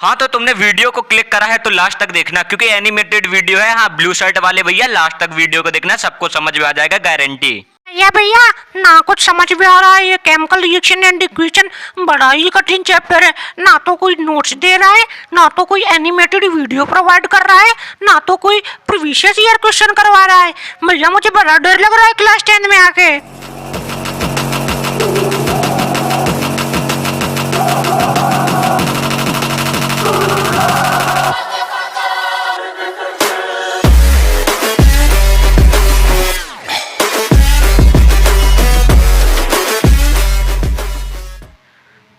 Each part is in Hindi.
हाँ तो तुमने वीडियो को क्लिक करा है तो लास्ट तक देखना, क्योंकि एनिमेटेड वीडियो है। हाँ ब्लू शर्ट वाले भैया लास्ट तक वीडियो को देखना, सबको समझ में आ जाएगा गारंटी। भैया भैया ना कुछ समझ में आ रहा है। ये केमिकल रिएक्शन एंड इक्वेशन बड़ा ही कठिन चैप्टर है। ना तो कोई नोट्स दे रहा है, ना तो कोई एनिमेटेड वीडियो प्रोवाइड कर रहा है, ना तो कोई प्रीवियस ईयर क्वेश्चन करवा रहा है। भैया मुझे बड़ा डर लग रहा है क्लास 10 में आके।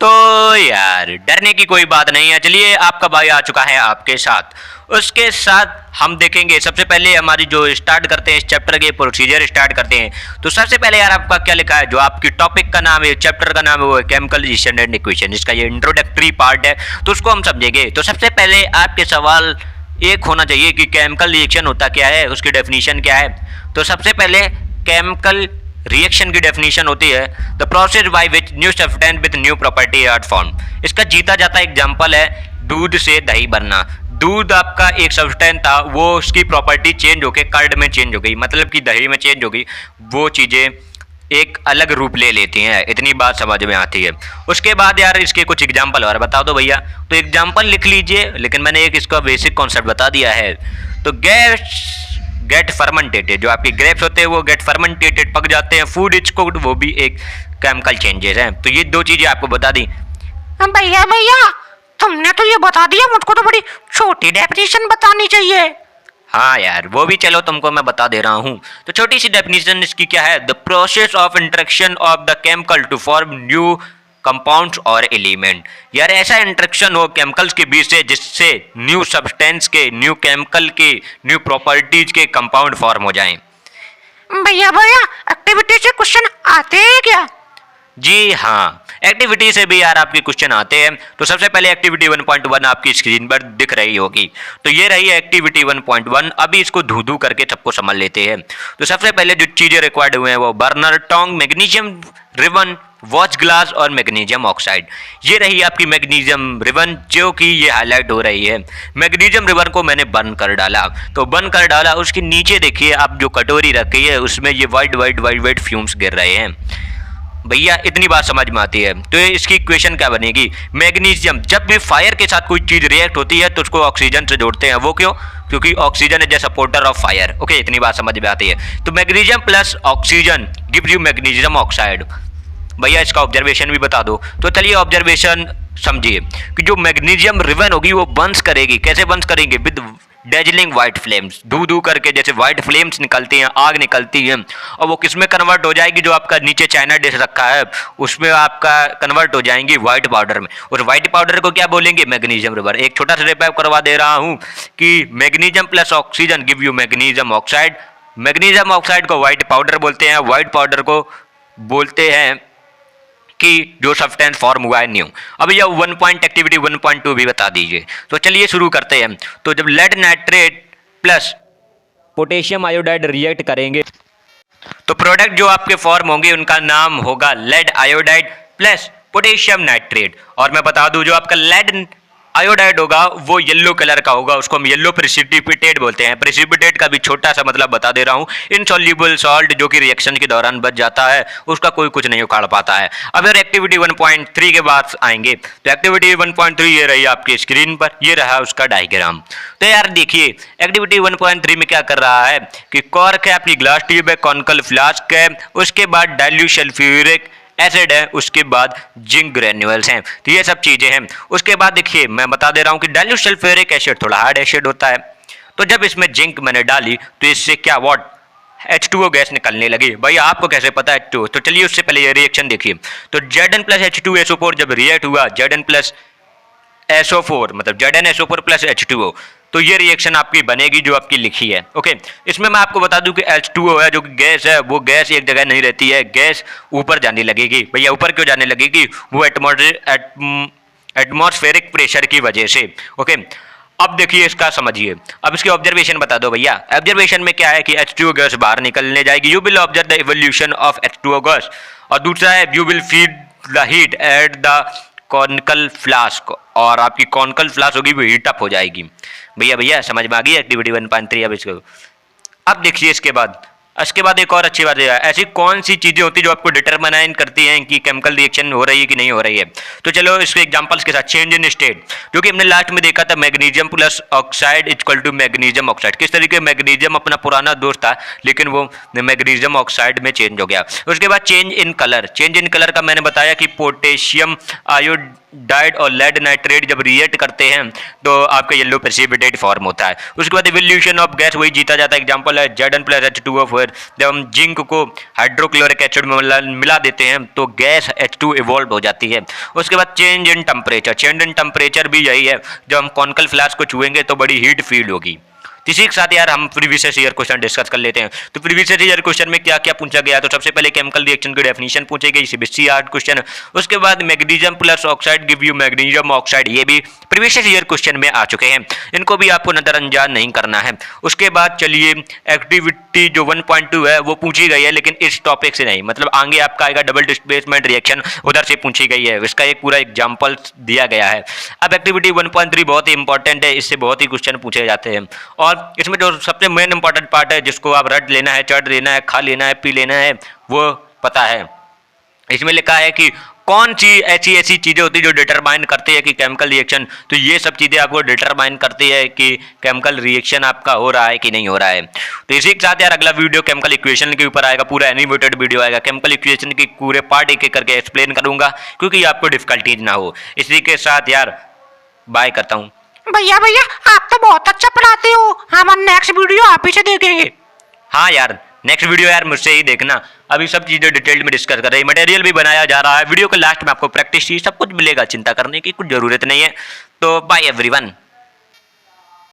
तो यार डरने की कोई बात नहीं है। चलिए आपका भाई आ चुका है आपके साथ। उसके साथ हम देखेंगे सबसे पहले हमारी जो स्टार्ट करते हैं इस चैप्टर के प्रोसीजर स्टार्ट करते हैं। तो सबसे पहले यार आपका क्या लिखा है, जो आपकी टॉपिक का नाम है, चैप्टर का नाम है, वो है केमिकल रिएक्शन एंड इक्वेशन। इसका ये इंट्रोडक्टरी पार्ट है तो उसको हम समझेंगे। तो सबसे पहले आपके सवाल एक होना चाहिए कि केमिकल रिएक्शन होता क्या है, उसकी डेफिनेशन क्या है। तो सबसे पहले केमिकल रिएक्शन की डेफिनेशन होती है the process by which new substance with new property are form. इसका जीता जाता एग्जांपल है दूध से दही बनना। दूध आपका एक सब्सटेंस था, वो उसकी प्रॉपर्टी चेंज होके कर्ड में चेंज हो गई, मतलब कि दही में चेंज हो गई। वो चीज़ें एक अलग रूप ले लेती हैं, इतनी बात समझ में आती है। उसके बाद यार इसके कुछ एग्जांपल और बता दो भैया। तो एग्जांपल लिख लीजिए, लेकिन मैंने एक इसका बेसिक कॉन्सेप्ट बता दिया है। तो गेट फर्मेंटेटेड, जो आपके ग्रेप्स होते हैं वो गेट फर्मेंटेटेड, पक जाते हैं। फूड इज कुक्ड, वो भी एक केमिकल चेंजेस हैं। तो ये दो चीजें आपको बता दी। भैया भैया तुमने तो ये बता दिया, मुझको तो बड़ी छोटी डेफिनेशन बतानी चाहिए। हाँ यार वो भी चलो तुमको मैं बता दे रहा हूँ। तो छोटी सी डेफिनेशन इसकी क्या है, the process of interaction of the chemical to form new compounds और एलिमेंट। यार ऐसा इंटरेक्शन हो केमिकल्स के बीच से जिससे न्यू सब्सटेंस के, न्यू केमिकल के, न्यू प्रॉपर्टीज के कंपाउंड फॉर्म हो जाएं। भैया भैया एक्टिविटी से क्वेश्चन आते हैं क्या? जी हाँ, एक्टिविटी से भी यार आपके क्वेश्चन आते हैं। तो सबसे पहले एक्टिविटी 1.1 आपकी स्क्रीन पर दिख रही होगी। तो ये रही है एक्टिविटी 1.1। अभी इसको धू धू करके सबको समझ लेते हैं। तो सबसे पहले जो चीजें रिक्वायर्ड हुए हैं वो burner, tong, magnesium ribbon, watch glass और मैग्नीशियम ऑक्साइड। ये रही आपकी मैग्नीशियम रिबन, जो कि ये हाईलाइट हो रही है। मैग्नीशियम रिबन को मैंने बर्न कर डाला। तो बर्न कर डाला, उसके नीचे देखिए आप जो कटोरी रखी है उसमें ये white white white white fumes गिर रहे हैं। भैया इतनी बात समझ में आती है। तो इसकी इक्वेशन क्या बनेगी, मैग्नीशियम जब भी फायर के साथ कोई चीज रिएक्ट होती है तो उसको ऑक्सीजन से जोड़ते हैं। वो क्यों? क्योंकि oxygen is a supporter of fire. Okay, इतनी बात समझ में आती है। तो magnesium plus oxygen gives you magnesium oxide. भैया इसका ऑब्जर्वेशन भी बता दो। तो चलिए ऑब्जर्वेशन समझिए कि जो मैग्नीशियम रिबन होगी वो बंस करेगी। कैसे बंस करेंगे? विद डेजलिंग वाइट फ्लेम्स, धू धू करके जैसे वाइट फ्लेम्स निकलती हैं, आग निकलती है। और वो किस में कन्वर्ट हो जाएगी? जो आपका नीचे चाइना डिश रखा है उसमें आपका कन्वर्ट हो जाएंगी व्हाइट पाउडर में। और व्हाइट पाउडर को क्या बोलेंगे? Magnesium ribbon. एक छोटा सा रिपैप करवा दे रहा हूँ कि magnesium plus oxygen give you magnesium oxide. Magnesium oxide को व्हाइट पाउडर बोलते हैं, व्हाइट पाउडर को बोलते हैं कि जो सब्सटेंस फॉर्म हुआ है न्यू। अब यह 1 पॉइंट एक्टिविटी 1.2 भी बता दीजिए। तो चलिए शुरू करते हैं। तो जब lead nitrate plus potassium iodide react करेंगे तो प्रोडक्ट जो आपके फॉर्म होंगे उनका नाम होगा lead iodide plus potassium nitrate. और मैं बता दूं जो आपका लेड आयोडाइड होगा वो येलो कलर का होगा, उसको हम येलो प्रेसिपिटेट बोलते हैं। प्रेसिपिटेट का भी छोटा सा मतलब बता दे रहा हूँ, इनसॉल्युबल सॉल्ट जो कि रिएक्शन के दौरान बच जाता है, उसका कोई कुछ नहीं उखाड़ पाता है। अब अगर एक्टिविटी 1.3 के बाद आएंगे तो एक्टिविटी 1.3 ये रही आपकी स्क्रीन पर, ये रहा उसका डायग्राम। तो यार देखिए एक्टिविटी 1.3 में क्या कर रहा है कि कॉर्क है, आपकी ग्लास ट्यूब है, कॉनिकल फ्लास्क है, उसके बाद डाइल्यूट सल्फ्यूरिक एसिड है, उसके बाद जिंक ग्रेन्यूल्स हैं। तो ये सब चीजें हैं। उसके बाद देखिए मैं बता दे रहा हूं कि डाइल्यूट सल्फ्यूरिक एसिड थोड़ा हार्ड एसिड होता है। तो जब इसमें जिंक मैंने डाली तो इससे क्या H2O गैस निकलने लगी। भाई आपको कैसे पता है H2O? तो चलिए उससे पहले ये रिएक्शन देखिए। तो Zn प्लस H2SO4 जब रिएक्ट हुआ, Zn प्लस SO4 मतलब ZnSO4 प्लस H2O, तो ये रिएक्शन आपकी बनेगी जो आपकी लिखी है। ओके, इसमें मैं आपको बता दूं कि H2O है जो कि गैस है, वो गैस एक जगह नहीं रहती है, गैस ऊपर जाने लगेगी। भैया ऊपर क्यों जाने लगेगी? वो एटमॉस्फेरिक प्रेशर की वजह से। ओके, अब देखिए इसका समझिए। अब इसकी ऑब्जर्वेशन बता दो भैया। ऑब्जर्वेशन में क्या है कि H2O गैस बाहर निकलने जाएगी। You will observe the evolution of H2O gas. और दूसरा है you will feel the heat at the conical flask, और आपकी कॉनिकल फ्लास्क होगी वो हीट अप हो जाएगी। भैया समझ में आ गई एक्टिविटी 1.3। अब इसको अब देखिए इसके बाद एक और अच्छी बात है, ऐसी कौन सी चीज़ें होती है जो आपको डिटरमाइन करती हैं कि केमिकल रिएक्शन हो रही है कि नहीं हो रही है। तो चलो इसके एग्जांपल्स के साथ, चेंज इन स्टेट, जो कि हमने लास्ट में देखा था, magnesium plus oxide equal to magnesium oxide. किस तरीके मैग्नीशियम अपना पुराना दोस्त था लेकिन वो मैग्नीशियम ऑक्साइड में चेंज हो गया। उसके बाद चेंज इन कलर का मैंने बताया कि पोटेशियम आयोडाइड और लेड नाइट्रेट जब रिएक्ट करते हैं तो आपका येलो प्रेसिपिटेट फॉर्म होता है। उसके बाद इवोल्यूशन ऑफ गैस, वही जीता जाता है। एग्जांपल है Zn+H2O4, जब हम जिंक को हाइड्रोक्लोरिक एसिड में मिला देते हैं तो गैस H2 इवॉल्व हो जाती है। उसके बाद चेंज इन टेम्परेचर भी यही है, जब हम कॉनिकल फ्लास्क को छुएंगे तो बड़ी हीट फील होगी। इसी के साथ यार हम प्रीवियस ईयर क्वेश्चन डिस्कस कर लेते हैं। तो प्रीवियस ईयर क्वेश्चन में क्या क्या पूछा गया, तो सबसे पहले केमिकल रिएक्शन की डेफिनेशन पूछी गई, सीबीएसई आर्ट क्वेश्चन। उसके बाद magnesium plus oxide give you magnesium oxide, ये भी प्रीवियस ईयर क्वेश्चन में आ चुके हैं, इनको भी आपको नजरअंदाज नहीं करना है। उसके बाद चलिए एक्टिविटी जो 1.2 है वो पूछी गई है लेकिन इस टॉपिक से नहीं, मतलब आगे आपका आएगा डबल डिस्प्लेसमेंट रिएक्शन, उधर से पूछी गई है, इसका एक पूरा एग्जाम्पल दिया गया है। अब एक्टिविटी 1.3 बहुत ही इंपॉर्टेंट है, इससे बहुत ही क्वेश्चन पूछे जाते हैं और इसमें जो सबसे मेन इंपॉर्टेंट पार्ट है जिसको आप रट लेना है, चढ़ लेना है, खा लेना है, पी लेना है, वो पता है। इसमें लिखा है कि कौन सी ऐसी चीजें होती है जो डिटरमाइन करती है कि केमिकल रिएक्शन, तो ये सब चीजें आपको डिटरमाइन करती है कि केमिकल रिएक्शन आपका हो रहा है कि नहीं हो रहा है। तो इसी के साथ यार अगला वीडियो केमिकल इक्वेशन के ऊपर आएगा, पूरा एनिमेटेड वीडियो आएगा, केमिकल इक्वेशन की पूरे पार्ट एक एक करके एक्सप्लेन करूंगा क्योंकि आपको डिफिकल्टीज ना हो। इसी के साथ यार बाय करता हूँ। भैया आप तो बहुत अच्छा पढ़ाते हो, हम नेक्स्ट वीडियो आप ही से देखेंगे। हाँ यार नेक्स्ट वीडियो यार मुझसे ही देखना, अभी सब चीज़ें डिटेल में डिस्कस कर रहे हैं, मटेरियल भी बनाया जा रहा है, वीडियो के लास्ट में आपको प्रैक्टिस सब कुछ मिलेगा, चिंता करने की कुछ ज़रूरत नहीं है। तो बाय एवरीवन।